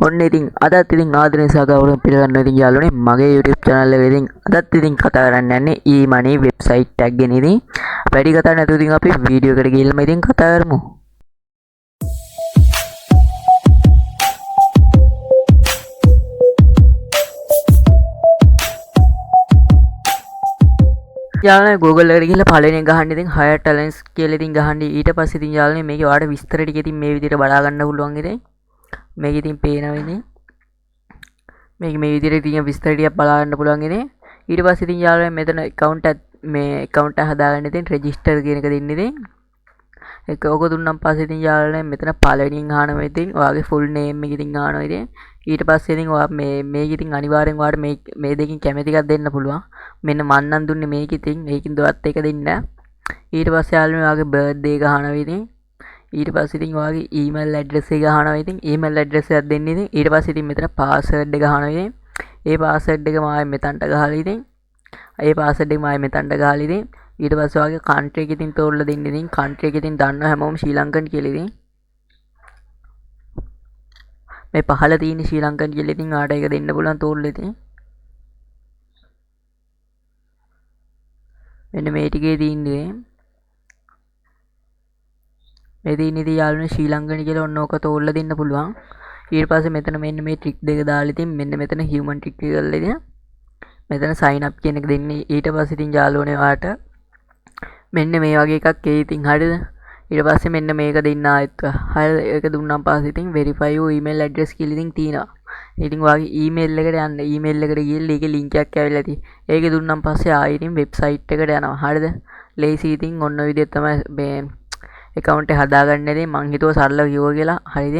ඔන්න ඉතින් අදත් ඉතින් ආදරේ සහ ගෞරවයෙන් පිළිගන්න ඉතින් යාළුවනේ මගේ YouTube channel එකේ ඉතින් අදත් ඉතින් කතා කරන්න යන්නේ e-money website එකක් ගැන ඉතින් වැඩි කතා නැතුව ඉතින් අපි වීඩියෝ එකට ගිහිල්ලා ඉතින් කතා කරමු. යාළුවනේ Google එකට ගිහිල්ලා පළවෙනියෙන් ගහන්න ඉතින් hire talents කියලා ඉතින් ගහන්න ඊට පස්සේ ඉතින් යාළුවනේ මේකේ ඔයාලට විස්තර ටික ඉතින් මේ විදිහට බලා ගන්න පුළුවන් ඉතින් මේක ඉතින් පේනවා ඉතින් මේක මේ විදිහට ඉතින් විස්තර ටිකක් බලා ගන්න පුළුවන් ඉතින් ඊට පස්සේ ඉතින් යාළුවනේ මෙතන account එක හදාගන්න ඉතින් register කියන එක දෙන්න ඉතින් ඒක ඔක දුන්නාන් පස්සේ ඉතින් යාළුවනේ මෙතන පළවෙනියෙන් අහනවා ඉතින් ඔයාගේ full name එක ඉතින් අහනවා ඉතින් ඊට පස්සේ ඉතින් ඔයා මේක ඉතින් අනිවාර්යෙන් ඔයාට මේ දෙකකින් කැමති එකක් දෙන්න පුළුවන් මෙන්න මන් නම් දුන්නේ මේක ඉතින් ඒකින් දුවත් එක දෙන්න ඊට පස්සේ යාළුවනේ ඔයාගේ birthday එක අහනවා ඉතින් ඊට පස්සේ ඉතින් ඔයාගේ email address එක අහනවා ඉතින් email address එකක් දෙන්න ඉතින් ඊට පස්සේ ඉතින් මෙතන password එක අහනවා ඉතින් ඒ password එක මායි මෙතනට ගහලා ඉතින් ඒ password එක මායි මෙතනට ගහලා ඉතින් ඊට පස්සේ ඔයාගේ country එක ඉතින් තෝරලා දෙන්න ඉතින් country එක ඉතින් දන්නවා හැමෝම ශ්‍රී ලංකන් කියලා ඉතින් මේ පහළ තියෙන ශ්‍රී ලංකන් කියලා ඉතින් ආට ඒක දෙන්න පුළුවන් තෝරලා ඉතින් මෙන්න මේ ටිකේ තියෙන්නේ මේ තියෙන ඉතින් යාළුවනේ ශ්‍රී ලංකන් කියලා ඔන්න ඕක තෝරලා දෙන්න පුළුවන් ඊට පස්සේ මෙතන මෙන්න මේ ට්‍රික් දෙක දාලා ඉතින් මෙන්න මෙතන human trick එක කරලා ඉතින් මෙතන sign up කියන එක දෙන්නේ ඊට පස්සේ ඉතින් යාළුවනේ ඔයාට මෙන්න මේ වගේ එකක් එයි ඉතින් හරියද ඊට පස්සේ මෙන්න මේක දෙන්න ආයෙත් හරියද ඒක දුන්නාන් පස්සේ ඉතින් verify your email address කියලා ඉතින් තියෙනවා ඉතින් ඔයාගේ email එකට යන්න email එකට ගිහලා ඒකේ link එකක් ඇවිල්ලා තියෙයි ඒක දුන්නාන් පස්සේ ආයෙ ඉතින් website එකට යනවා හරියද lazy ඉතින් ඔන්න ඔය විදිහට තමයි මේ account එක හදාගන්න ඉතින් මං හිතුවා සරලව කිව්වා කියලා හරිද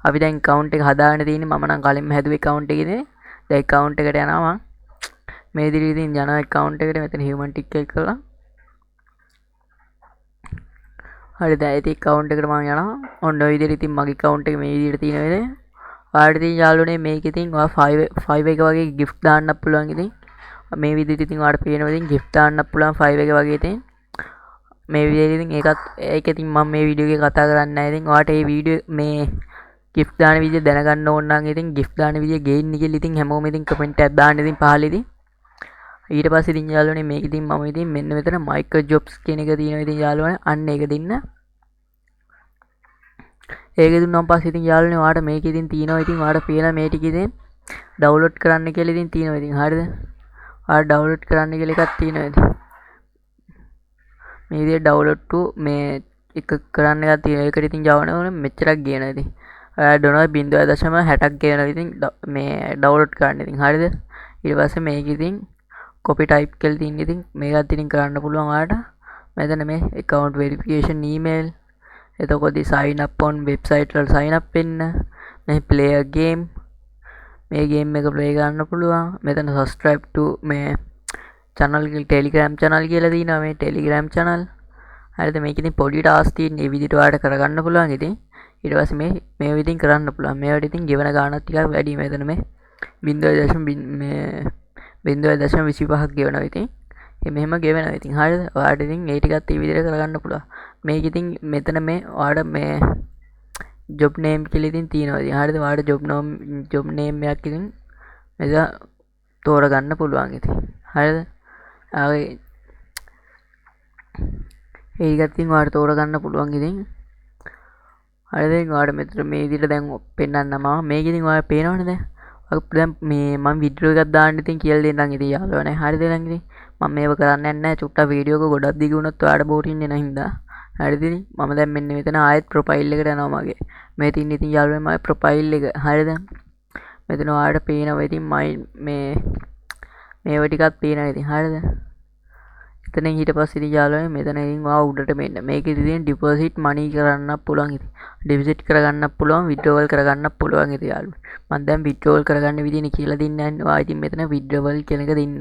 අපි දැන් account එක හදාගෙන තියෙන්නේ මම නම් කලින්ම හැදුවේ account එකේ ඉතින් දැන් account එකට යනවා මං මේ විදිහට ඉතින් යනවා account එකට මෙතන human tick එක කරලා හරිද ඉතින් account එකට මං යනවා ඔන්න ඔය විදිහට ඉතින් මගේ account එක මේ විදිහට තියෙනවා ඉතින් ඔයාලට ඉතින් යාළුවනේ මේක ඉතින් ඔයා 5 එක වගේ gift දාන්නත් පුළුවන් ඉතින් මේ විදිහට ඉතින් ඔයාලට පේනවා ඉතින් gift දාන්නත් පුළුවන් 5 එක වගේ ඉතින් මේ විදිහට ඉතින් ඒක ඉතින් මම මේ වීඩියෝ එකේ කතා කරන්නේ නැහැ ඉතින් ඔයාලට මේ වීඩියෝ මේ gift දාන විදිය දැනගන්න ඕන නම් ඉතින් gift දාන විදිය ගේන්න කියලා ඉතින් හැමෝම ඉතින් comment එකක් දාන්න ඉතින් පහළ ඉතින් ඊට පස්සේ ඉතින් යාළුවනේ මේක ඉතින් මම ඉතින් මෙන්න මෙතන micro jobs කියන එක තියෙනවා ඉතින් යාළුවනේ අන්න ඒක දෙන්න ඒක දුන්නාන් පස්සේ ඉතින් යාළුවනේ ඔයාලට මේක ඉතින් තියෙනවා ඉතින් ඔයාලට පේන මේ ටික ඉතින් download කරන්න කියලා ඉතින් තියෙනවා ඉතින් හරියද ඔයාලා download කරන්න කියලා එකක් තියෙනවා ඉතින් මේ විදිහට download to මේ එක කරන්න එකක් තියෙනවා ඒකට ඉතින් යවනවා මෙච්චරක් ගේනවා ඉතින් ඩොනර් 0.60ක් ගේනවා ඉතින් මේ ඩවුන්ලෝඩ් කරන්න ඉතින් හරියද ඊට පස්සේ මේක ඉතින් copy type කරලා තියෙන ඉතින් මේකත් ඉතින් කරන්න පුළුවන් ඔයාලට මෙතන මේ account verification email එතකොට sign up on website වල sign up වෙන්න මේ play a game මේ game එක play කරන්න පුළුවන් මෙතන subscribe to මේ channel telegram channel කියලා තියෙනවා මේ telegram channel හරියද මේක ඉතින් පොඩි task තියෙන මේ විදිහට ඔයාලට කරගන්න පුළුවන් ඉතින් ඊට පස්සේ මේ විදිහින් කරන්න පුළුවන් මේවට ඉතින් ගෙවන ගාණක් ටිකක් වැඩි මෙතන මේ 0.25ක් ගෙවනවා ඉතින් මෙහෙම ගෙවනවා ඉතින් හරියද ඔයාලට ඉතින් මේ ටිකත් මේ විදිහට කරගන්න පුළුවන් මේක ඉතින් මෙතන මේ ඔයාලට මේ job name කියලා ඉතින් තියෙනවා ඉතින් හරියද ඔයාලට job name එකක් ඉතින් මෙතන තෝරගන්න පුළුවන් ඉතින් හරියද ඒකත් ඉතින් ඔයාලට තෝරගන්න පුළුවන් ඉතින් හරිද ඔයාලට මෙතන මේ විදිහට දැන් පෙන්නන්නම් මම මේක ඉතින් ඔයාලට පේනවනේ දැන් මේ මම වීඩියෝ එකක් දාන්න ඉතින් කියලා දෙන්නම් ඉතින් යාළුවනේ හරිද දැන් ඉතින් මම මේව කරන්නේ නැහැ චුට්ටක් වීඩියෝ එක ගොඩක් දිග වුණොත් ඔයාලට බෝරින් වෙන හින්දා හරිද ඉතින් මම දැන් මෙන්න මෙතන ආයෙත් ප්‍රොෆයිල් එකට යනවා මගේ මේ තියෙන ඉතින් යාළුවනේ මගේ ප්‍රොෆයිල් එක හරිද මෙතන ඔයාලට පේනවා ඉතින් මේ මේව ටිකක් පේනවා ඉතින් හරිද එතන ඊට පස්සේ ඉතින් යාළුවනේ මෙතන ඉතින් ඔයා උඩට මෙන්න මේක ඉතින් ඩිපොසිට් මනි කරන්නත් පුළුවන් ඉතින් ඩිපොසිට් කරගන්නත් පුළුවන් විත්ඩ්‍රෝවල් කරගන්නත් පුළුවන් ඉතින් යාළුවනේ මම දැන් විත්ඩ්‍රෝවල් කරගන්න විදිහනේ කියලා දෙන්නේ ඔයා ඉතින් මෙතන විත්ඩ්‍රෝවල් කියන එක දෙන්න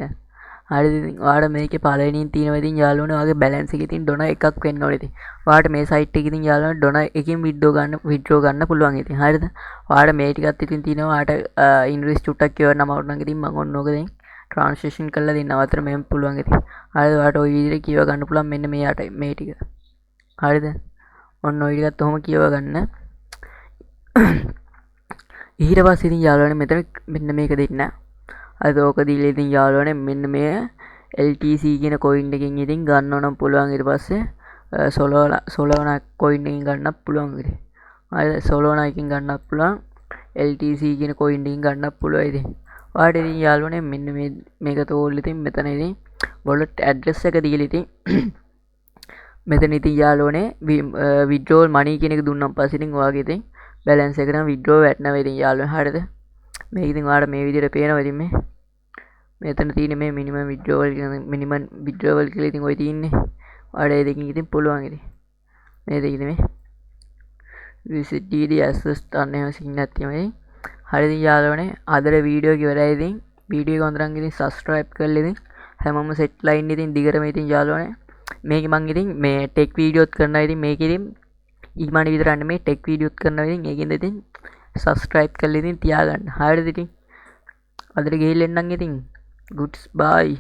හරිද ඉතින් ඔයාලට මේකේ පළවෙනියෙන් තියෙනවා ඉතින් යාළුවනේ ඔයාගේ බැලන්ස් එකේ ඉතින් ඩොනර් එකක් වෙන්න ඕනේ ඉතින් ඔයාලට මේ සයිට් එකේ ඉතින් යාළුවනේ ඩොනර් එකකින් විත්ඩ්‍රෝ ගන්න පුළුවන් ඉතින් හරිද ඔයාලට මේ ටිකත් ඉතින් තියෙනවා ඔයාලට ඉන්වොයිස් චුට්ටක් කියවන්න අමාරු නම් ඉතින් මම ඔන්න ඕක ට්‍රාන්ස්ලේෂන් කරලා දෙන්නවා. අතර මෙහෙම පුළුවන් ඉතින්. හරිද? ඔයාලට ওই විදිහට කියව ගන්න පුළුවන් මෙන්න මේ යටයි මේ ටික. හරිද? ඔන්න ඔය ටිකත් ඔහොම කියව ගන්න. ඊට පස්සේ ඉතින් යාළුවනේ මෙතන මෙන්න මේක දෙන්න. අද ඕක දීලා ඉතින් යාළුවනේ මෙන්න මේ LTC කියන කොයින් එකකින් ඉතින් ගන්න නම් පුළුවන්. ඊට පස්සේ සොලෝනා කොයින් එකකින් ගන්නත් පුළුවන් ඉතින්. හරිද? සොලෝනා එකකින් ගන්නත් පුළුවන්. LTC කියන කොයින් එකකින් ගන්නත් පුළුවන් ඉතින්. ඔයාලට ඉතින් යාළුවනේ මෙන්න මේක තෝරලා ඉතින් මෙතන ඉතින් wallet address එක දීලා ඉතින් මෙතන ඉතින් යාළුවනේ withdrawal money කියන එක දුන්නාන් පස්සේ ඉතින් ඔයාගේ ඉතින් balance එකට withdraw වැටෙනවා ඉතින් යාළුවනේ. හරිද? මේක ඉතින් ඔයාලට මේ විදිහට පේනවා ඉතින් මේ මෙතන තියෙන මේ minimum withdrawal කියලා ඉතින් ඔය තියෙන්නේ. ඔයාලට ඒ දෙකකින් ඉතින් පුළුවන් ඉතින්. මේ දෙක ඉතින් මේ visit DD access ගන්න එහෙම සිග්නල් තියෙනවා ඉතින්. හරිද යාළුවනේ? අදට වීඩියෝ එක ඉවරයි ඉතින්. වීඩියෝ එක හොඳනම් ඉතින් subscribe කරලා ඉතින් හැමෝම set line ඉතින් දිගටම ඉතින් යාළුවනේ. මේක මං ඉතින් මේ ටෙක් වීඩියෝත් කරනවා ඉතින් මේක ඉතින් ඊමණි විතරක් නෙමෙයි ටෙක් වීඩියෝත් කරනවා ඉතින් ඒකින්ද ඉතින් subscribe කරලා ඉතින් තියාගන්න. හරිද ඉතින්? අදට ගිහින් එන්නම් ඉතින්. Goodbye.